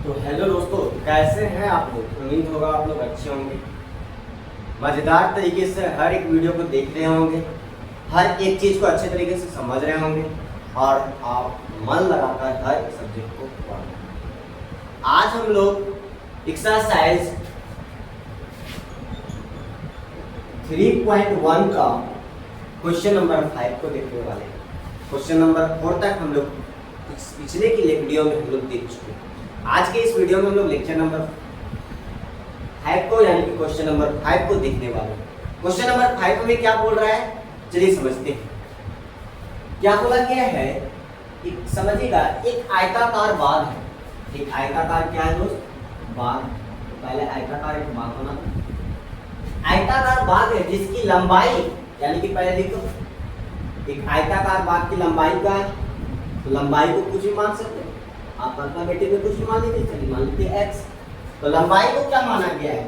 तो हेलो दोस्तों, कैसे हैं आप लोग। उम्मीद होगा आप लोग अच्छे होंगे, मज़ेदार तरीके से हर एक वीडियो को देख रहे होंगे, हर एक चीज़ को अच्छे तरीके से समझ रहे होंगे और आप मन लगाकर हर सब्जेक्ट को पढ़ रहे हैं। आज हम लोग एक्सरसाइज 3.1 का क्वेश्चन नंबर 5 को देखने वाले हैं। क्वेश्चन नंबर 4 तक हम लोग पिछले की वीडियो में हम लोग देख चुके हैं। आज के इस वीडियो में हम लोग लेक्चर नंबर 5 को यानी कि क्वेश्चन नंबर 5 को देखने वाले हैं। क्वेश्चन नंबर 5 में क्या बोल रहा है, चलिए समझते हैं। क्या बोला गया है, समझिएगा, एक आयताकार बाग है। एक आयताकार क्या है दोस्त, बाग। पहले आयताकार एक बाग बना, आयताकार बाग है जिसकी लंबाई यानी कि पहले देखो, एक आयताकार बाग की लंबाई क्या है, तो लंबाई को कुछ भी मान सकते हैं आप। अपना बेटे में कुछ भी मान लीजिए, चलिए मान लीजिए x। तो लंबाई को क्या माना गया है,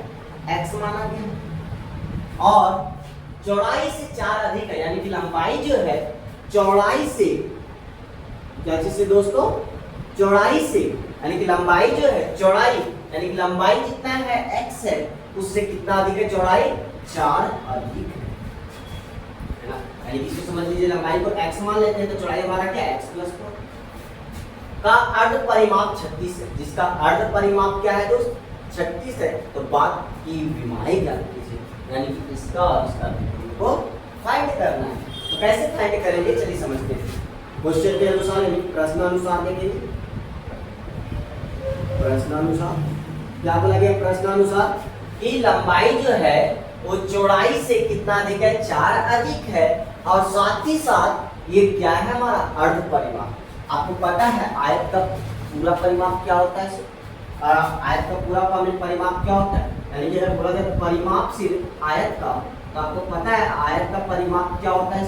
x माना गया है। और चौड़ाई से 4 अधिक है, यानी कि लंबाई जो है चौड़ाई से, क्या चीज से दोस्तों, चौड़ाई से, यानी कि लंबाई जो है चौड़ाई, यानी कि लंबाई जितना है x है उससे कितना अधिक है, चौड़ाई 4 अधिक है ना। यानी कि इसको समझ लीजिए, लंबाई को x मान लेते हैं तो चौड़ाई हमारा क्या है, x + 4 का अर्ध परिमाप 36 है, जिसका अर्ध परिमाप क्या है दोस्त, 36 है। तो बात की विमाएं ज्ञात कीजिए, यानी कि इसका और इसका को फाइंड करना है। तो कैसे फाइंड करेंगे, चलिए समझते हैं। क्वेश्चन के अनुसार यानी प्रश्नानुसार देखेंगे। प्रश्नानुसार क्या बोला गया, प्रश्नानुसार कि लंबाई जो है वो चौड़ाई से कितना अधिक है, 4 अधिक है। और साथ ही साथ ये क्या है, हमारा अर्ध परिमाप। आपको पता है आयत का पूरा परिमाप क्या होता है, आयत का पूरा परिमाप क्या होता है, यानी कि अगर बोला जाए परिमाप सिर्फ आयत का, तो आपको पता है आयत का परिमाप क्या होता है,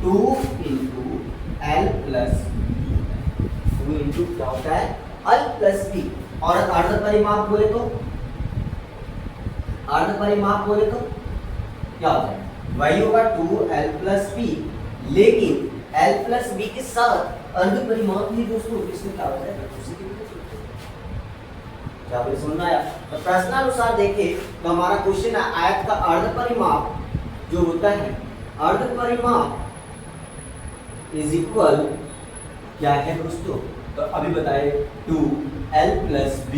2 × L + 2 × क्या होता है, L + B। और अर्ध परिमाप बोले तो, अर्ध परिमाप बोले तो क्या होता है, वही होगा 2L + B। लेकिन L + B के साथ अर्ध परिमाप भी दोस्तों इसमें क्या होता है, क्या बोले समझ आया। तो प्रश्नानुसार देखें तो हमारा क्वेश्चन है आयत का अर्ध परिमाप जो होता है, अर्ध परिमाप = क्या है दोस्तों, तो अभी बताए 2L + B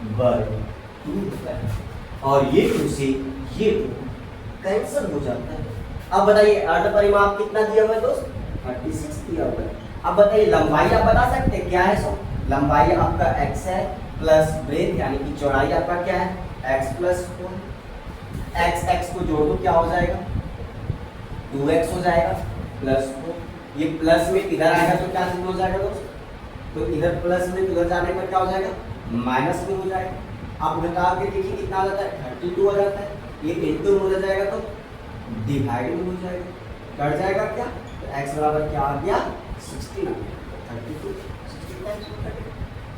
/ 2 होता है। और ये 2 से ये 2 कैंसिल हो जाता है। अब बताइए अर्ध परिमाप कितना दिया हुआ है दोस्त, 36 दिया हुआ है। अब बताइए लंबाई आप बता सकते हैं क्या है, सो लंबाई आपका x है प्लस ब्रेथ यानी कि चौड़ाई आपका क्या है, x + 4। x को जोड़ दो क्या हो जाएगा, 2x हो जाएगा +4। ये प्लस में इधर आएगा तो क्या हो जाएगा दोस्त, तो इधर प्लस में इधर जाने पर क्या हो जाएगा, माइनस में हो जाएगा। आप घटा के देखिए कितना आ जाता है, 32 हो जाता है। ये इंटू हो जाएगा तो डिवाइड में हो जाएगा, कट जाएगा क्या, तो x बराबर क्या आ गया, 16 आ गया, 32 16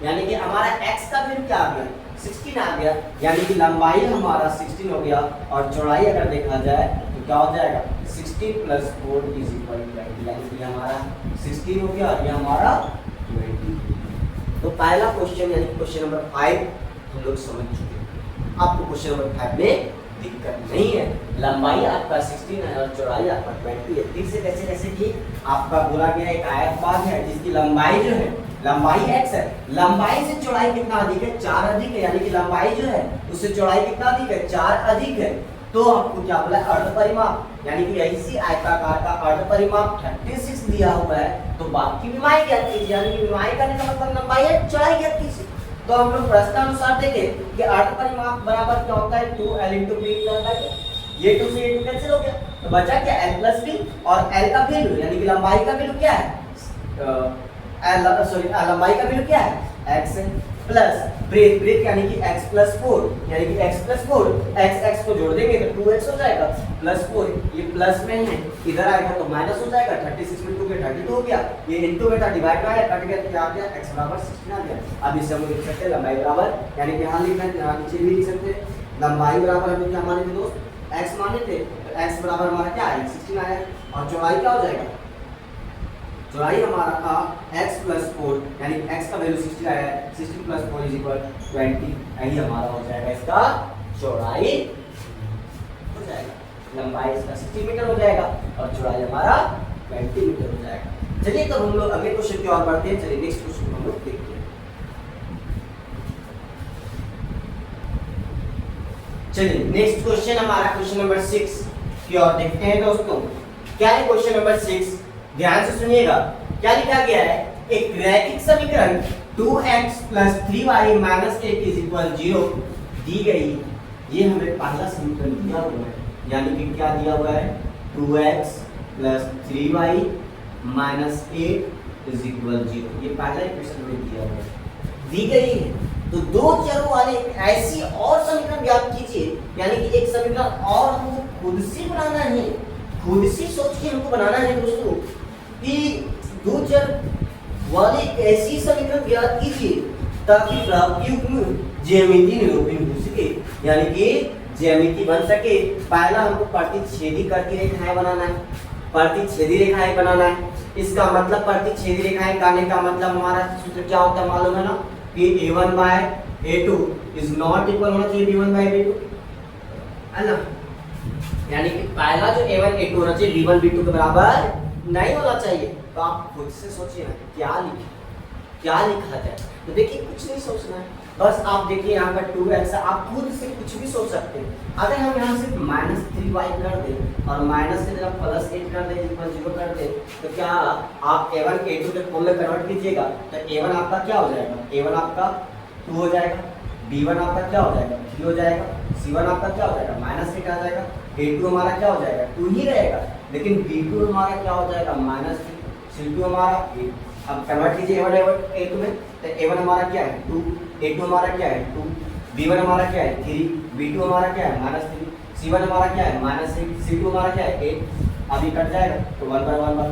यानी कि हमारा x का वैल्यू क्या आ गया, 16 आ गया। यानी कि लंबाई हमारा 16 हो गया और चौड़ाई अगर देखा जाए तो क्या हो जाएगा, 16 + 4 = 20। यानी कि हमारा 16 हो गया और ये हमारा 20। तो पहला क्वेश्चन यानी क्वेश्चन नंबर 5 हम लोग समझ चुके हैं। आपको क्वेश्चन नंबर 5 में दिक्कत नहीं है। लंबाई आपका 16 है और चौड़ाई आपका 20 है। फिर से कैसे कि आपका बोला गया एक आयत बाग है जिसकी लंबाई जो है, लंबाई x है, लंबाई से चौड़ाई कितना अधिक है, 4 अधिक है। यानी कि लंबाई जो है उससे चौड़ाई कितना अधिक है, 4 अधिक है। तो आपको क्या बोला, अर्ध परिमाप, यानी कि इसी आयताकार का अर्ध परिमाप 36 दिया हुआ है। तो बाकी विमाएं ज्ञात कीजिए, यानी कि विमाएं करने का मतलब लंबाई है, चौड़ाई ज्ञात कीजिए। तो हम लोग प्रश्नानुसार देखें कि अर्ध परिमाप बराबर क्या होता है, 2L × B होता है। ये 2 से ये 2 कैंसिल हो गया, तो बचा क्या, L + B। और L का वैल्यू यानी कि लंबाई का वैल्यू क्या है, लंबाई का वैल्यू क्या है, x है, प्लस ब्रेथ यानी कि x + 4, यानी कि x + 4, x को जोड़ देंगे तो 2x हो जाएगा +4। ये प्लस में है, इधर आएगा तो माइनस हो जाएगा, 36 में 2 के 32 हो गया। ये इनटू में था, डिवाइड में आया, कट गया तो क्या आ गया, x बराबर 16 आ गया। अब इससे हम लिख सकते हैं लंबाई बराबर, यानी कि यहाँ लिखना है, यहाँ नीचे भी लिख सकते हैं। लंबाई बराबर हम क्या माने थे दोस्त, x माने थे, तो x बराबर हमारा क्या है, 16 आया। और चौड़ाई क्या हो जाएगा, चौड़ाई हमारा था x + 4 यानी x का वैल्यू 60 आया है, 60 प्लस 4 इज इक्वल 20, यही हमारा हो जाएगा इसका चौड़ाई हो जाएगा, लंबाई इसका 60 मीटर हो जाएगा और चौड़ाई हमारा 20 मीटर हो जाएगा। चलिए तो हम लोग अगले क्वेश्चन की ओर बढ़ते हैं। चलिए नेक्स्ट क्वेश्चन हम लोग देखते हैं। चलिए नेक्स्ट क्वेश्चन हमारा क्वेश्चन नंबर 6 की ओर देखते हैं दोस्तों। क्या है क्वेश्चन नंबर 6? ध्यान से सुनिएगा। क्या लिखा गया है? एक रैखिक समीकरण 2x 3y 8 इज इक्वल 0 दी गई। ये हमें पहला समीकरण दिया हुआ है, यानी कि क्या दिया हुआ है? 2x 3y 8 is equal 0। ये पहला इक्वेशन हमें दिया हुआ है, दी गई है। तो दो चरों वाले ऐसी और समीकरण ज्ञात कीजिए, यानी कि एक समीकरण और हमको खुद से बनाना है, खुद से सोच के हमको बनाना है दोस्तों कि दो चर वाले ऐसी समीकरण ज्ञात कीजिए ताकि प्राप्तियुक्त ज्यामिति निरूपण हो सके, यानी कि ज्यामिति बन सके। पहला हमको प्रतिच्छेदी करके रेखाएं बनाना है, प्रतिच्छेदी रेखाएं बनाना है। इसका मतलब प्रतिच्छेदी रेखाएं बनाने का मतलब हमारा सूत्र क्या होता है मालूम है ना, कि a1 by a2 is not equal होना चाहिए b1 by b2, है ना। यानी कि पहला जो a1 a2 होना चाहिए b1 b2 के बराबर नहीं होना चाहिए। तो आप खुद से सोचिए ना क्या लिखा जाए। तो देखिए कुछ नहीं सोचना है, बस आप देखिए यहाँ पर 2x है, आप खुद से कुछ भी सोच सकते हैं। अगर हम यहाँ से -3y कर दें और माइनस की तरफ +8 कर दें इक्वल 0 कर दें, तो क्या आप a1 a2 के फॉर्म में कन्वर्ट कीजिएगा तो a1 आपका क्या हो जाएगा? a1 आपका 2 हो जाएगा, b1 आपका क्या हो जाएगा? 3 हो जाएगा, c1 आपका क्या हो जाएगा? -8 आ जाएगा, a2 हमारा क्या हो जाएगा? 2 ही रहेगा, लेकिन b2 हमारा क्या हो जाएगा? -3, c2 हमारा 8। अब कन्वर्ट कीजिए a1 a2 में, तो a1 हमारा क्या है? 2, a2 हमारा क्या है? 2, b1 हमारा क्या है? 3, b2 हमारा क्या है? -3, c1 हमारा क्या है? -8, c2 हमारा क्या है? 8। अभी कट जाएगा तो 1/1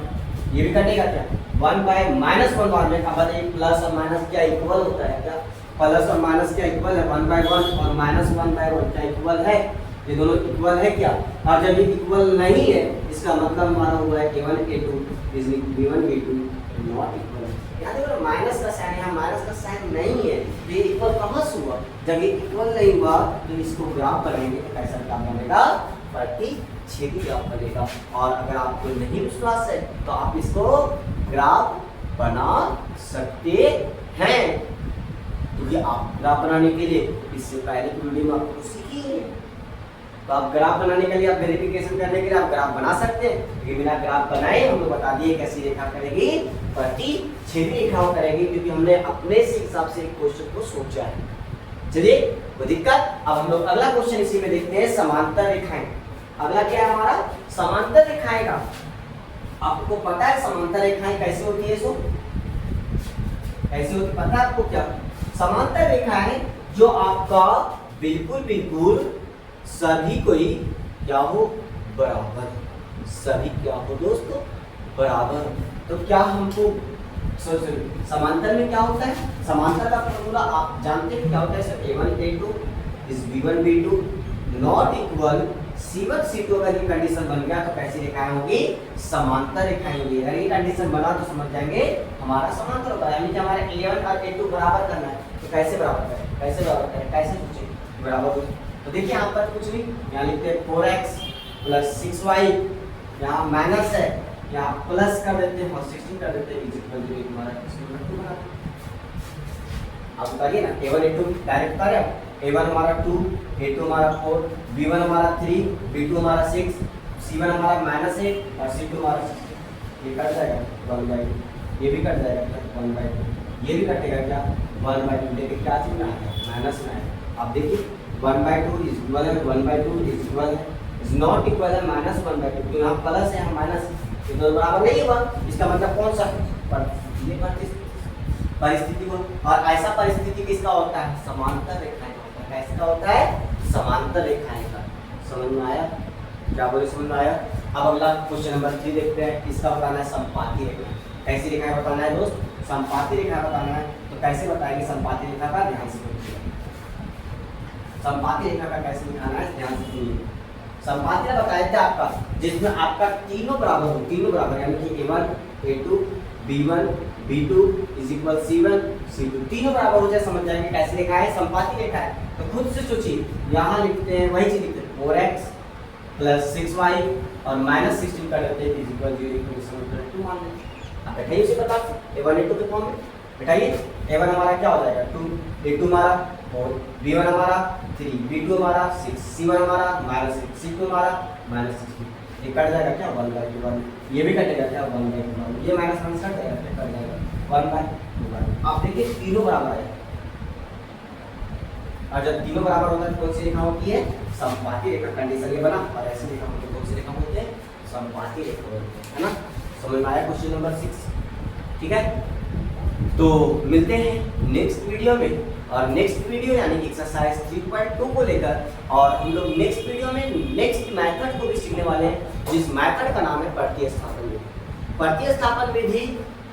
ये भी कटेगा क्या? 1/-1 में। अब बताइए प्लस और माइनस क्या इक्वल होता है क्या? प्लस और माइनस क्या इक्वल है? 1/1 और -1/1 क्या इक्वल है? ये दोनों इक्वल है क्या? और जब ये इक्वल नहीं है इसका मतलब हमारा हुआ है a1 a2 is b1 b2 not equal. याद है माइनस का साइन है, माइनस का साइन नहीं है, ये इक्वल कहाँ से हुआ? जब ये इक्वल नहीं हुआ तो इसको ग्राफ बनाएंगे तो कैसा ग्राफ बनेगा? प्रतिच्छेदी ग्राफ बनेगा। और अगर आपको नहीं विश्वास है तो आप इसको ग्राफ बना सकते हैं। तो ये आप ग्राफ बनाने के लिए इससे पहले की वीडियो में आपको सीखी है, तो आप ग्राफ बनाने के लिए आप वेरिफिकेशन करने के लिए आप ग्राफ बना सकते हैं। लेकिन बिना ग्राफ बनाए हम लोग बता दिए कैसी रेखा करेगी? प्रतिच्छेदी रेखाओं करेगी, क्योंकि हमने अपने से हिसाब से एक क्वेश्चन को सोचा है। चलिए कोई दिक्कत? अब हम लोग अगला क्वेश्चन इसी में देखते हैं, समांतर रेखाएं। अगला क्या है हमारा? समांतर रेखाएं का। आपको पता है समांतर रेखाएं कैसे होती है? सो कैसे होती पता है आपको? क्या समांतर रेखाएं जो आपका बिल्कुल सभी कोई क्या हो? बराबर। सभी क्या हो दोस्तों? बराबर। तो क्या हमको समांतर में क्या होता है? समांतर का फॉर्मूला आप जानते हैं क्या होता है? Sir a1 a2 is b1 b2 not equal c1 c2। अगर ये कंडीशन बन गया तो कैसी रेखाएं होगी? समांतर रेखाएं होगी। अगर ये कंडीशन बना तो समझ जाएंगे हमारा समांतर होगा। यानी कि हमारे a1 और a2 बराबर करना है, तो कैसे बराबर करें? कैसे बराबर करें? कैसे पूछे बराबर हो? तो देखिए यहाँ पर कुछ नहीं, यहाँ लिखते हैं 4x + 6y, यहाँ माइनस है, यहाँ प्लस कर देते हैं और 16 कर देते हैं, इक्वल टू हमारा आप उतारिए ना। a1 a2 डायरेक्ट उतारे आप। a1 हमारा 2, a2 हमारा 4, b1 हमारा 3, b2 हमारा 6, c1 हमारा -8 और c2 हमारा 6। ये कट जाएगा 1/2, ये भी कट जाएगा 1/2, ये भी कटेगा क्या? 1/2। देखिए क्या चीज में आएगा? माइनस में आएगा। आप देखिए 1/2 इज इक्वल है, 1/2 इज इक्वल है, इज नॉट इक्वल है -1/2। तो यहाँ प्लस है, यहाँ माइनस, ये तो बराबर नहीं हुआ। इसका मतलब कौन सा? ये परिस्थिति को। और ऐसा परिस्थिति किसका होता है? समांतर रेखाएं का। कैसा होता है? समांतर रेखाएं का। समझ में आया? क्या बोले? समझ में आया? अब अगला क्वेश्चन नंबर 3 देखते हैं। इसका बताना है संपाती रेखा। कैसी रेखाएं बताना है दोस्त? संपाती रेखा बताना है। तो कैसे बताएंगे संपाती रेखा का? ध्यान से देखिए। संपाती रेखा का कैसे दिखाना है? ध्यान से सुनिए। संपाती रेखा बताया था आपका जिसमें आपका तीनों बराबर हो, तीनों बराबर, यानी कि a1 a2 b1 B2 is equal C1 C2 तीनों बराबर हो जाए समझ जाएंगे कैसे लिखा है, संपाती लिखा है। तो खुद से सोचिए, यहाँ लिखते हैं वही चीज लिखते हैं 4x प्लस 6y और माइनस 16 का करते हैं इज इक्वल 0 2 मान लें। अब बैठाइए उसे बता a1 a2 के फॉर्म में बैठाइए। a1 हमारा क्या हो जाएगा 2, a2 हमारा 4, b1 हमारा 3, b2 हमारा 6, c1 हमारा -6, c2 हमारा -16। ये कट जाएगा क्या 1/2, ये भी कटेगा क्या 1/2, ये माइनस माइनस कट जाएगा क्या कट जाएगा 1/2। आप देखिए तीनों बराबर है, और जब तीनों बराबर होता है कौन सी रेखा होती है, समपाती रेखा। कंडीशन ये बना, और ऐसी रेखा होती है कौन सी रेखा होती है, समपाती रेखा होती है ना। समझ में आया क्वेश्चन नंबर 6? ठीक है, तो मिलते हैं नेक्स्ट वीडियो में, और नेक्स्ट वीडियो यानी कि एक्सरसाइज 3.2 को लेकर, और हम लोग नेक्स्ट वीडियो में नेक्स्ट मेथड को भी सीखने वाले हैं, जिस मेथड का नाम है प्रतिस्थापन विधि। प्रतिस्थापन विधि,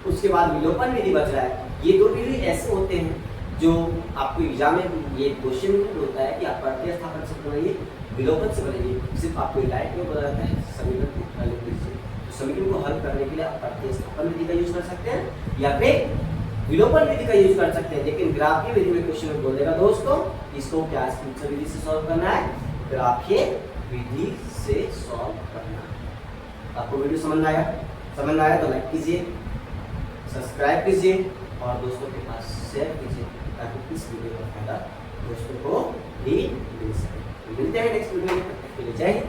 उसके बाद विलोपन विधि बच रहा है। ये दो विधि ऐसे होते हैं जो आपको एग्जाम में ये क्वेश्चन होता है कि आप प्रतिस्थापन से बनाइए, विलोपन से बनाइए। सिर्फ आपको लाइट में बोला जाता है समीकरण को हल कीजिए। तो समीकरण को हल करने के लिए आप प्रतिस्थापन विधि का यूज कर सकते हैं या फिर विलोपन विधि का यूज कर सकते हैं। लेकिन ग्राफीय विधि में क्वेश्चन में बोल देगा दोस्तों इसको क्या विधि से सॉल्व करना है, ग्राफीय विधि से सॉल्व करना है। आपको वीडियो समझ में आया? समझ में आया तो लाइक कीजिए, सब्सक्राइब कीजिए और दोस्तों के पास शेयर कीजिए, ताकि इस वीडियो का फायदा दोस्तों को भी मिल सके। मिलते हैं नेक्स्ट वीडियो में, तब तक के लिए जय हिंद।